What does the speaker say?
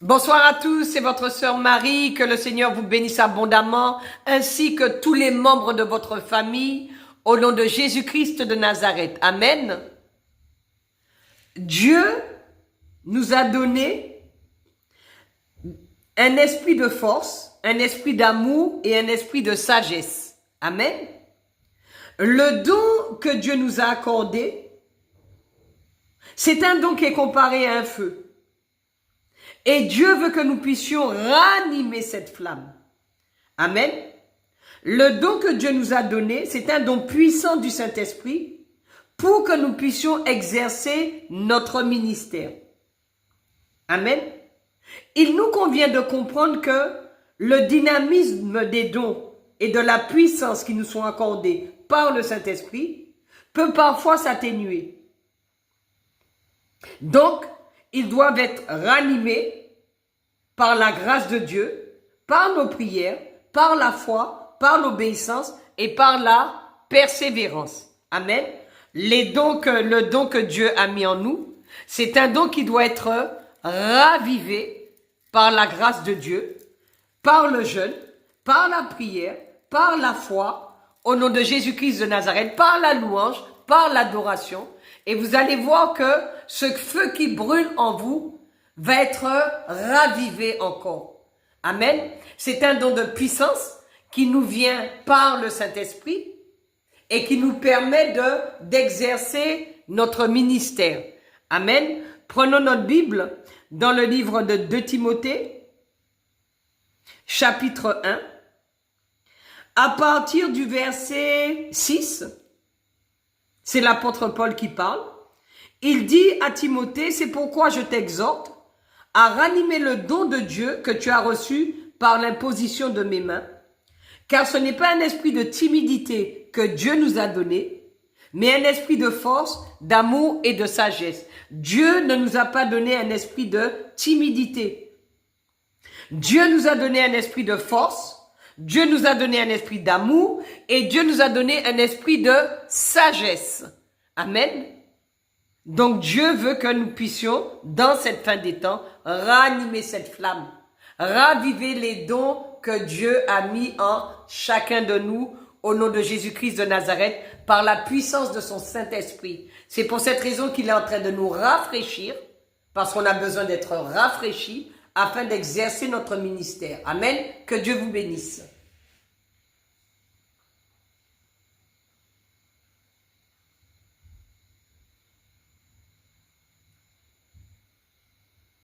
Bonsoir à tous, c'est votre sœur Marie, que le Seigneur vous bénisse abondamment, ainsi que tous les membres de votre famille, au nom de Jésus-Christ de Nazareth. Amen. Dieu nous a donné un esprit de force, un esprit d'amour et un esprit de sagesse. Amen. Le don que Dieu nous a accordé, c'est un don qui est comparé à un feu. Et Dieu veut que nous puissions ranimer cette flamme. Amen. Le don que Dieu nous a donné, c'est un don puissant du Saint-Esprit pour que nous puissions exercer notre ministère. Amen. Il nous convient de comprendre que le dynamisme des dons et de la puissance qui nous sont accordés par le Saint-Esprit peut parfois s'atténuer. Donc, ils doivent être ranimés par la grâce de Dieu, par nos prières, par la foi, par l'obéissance et par la persévérance. Amen. Le don que Dieu a mis en nous, c'est un don qui doit être ravivé par la grâce de Dieu, par le jeûne, par la prière, par la foi, au nom de Jésus-Christ de Nazareth, par la louange, par l'adoration. Et vous allez voir que ce feu qui brûle en vous va être ravivé encore. Amen. C'est un don de puissance qui nous vient par le Saint-Esprit et qui nous permet d'exercer notre ministère. Amen. Prenons notre Bible dans le livre de 2 Timothée, chapitre 1, à partir du verset 6. C'est l'apôtre Paul qui parle. Il dit à Timothée, c'est pourquoi je t'exhorte à ranimer le don de Dieu que tu as reçu par l'imposition de mes mains. Car ce n'est pas un esprit de timidité que Dieu nous a donné, mais un esprit de force, d'amour et de sagesse. Dieu ne nous a pas donné un esprit de timidité. Dieu nous a donné un esprit de force. Dieu nous a donné un esprit d'amour et Dieu nous a donné un esprit de sagesse. Amen. Donc Dieu veut que nous puissions, dans cette fin des temps, ranimer cette flamme, raviver les dons que Dieu a mis en chacun de nous, au nom de Jésus-Christ de Nazareth, par la puissance de son Saint-Esprit. C'est pour cette raison qu'il est en train de nous rafraîchir, parce qu'on a besoin d'être rafraîchis, afin d'exercer notre ministère. Amen. Que Dieu vous bénisse.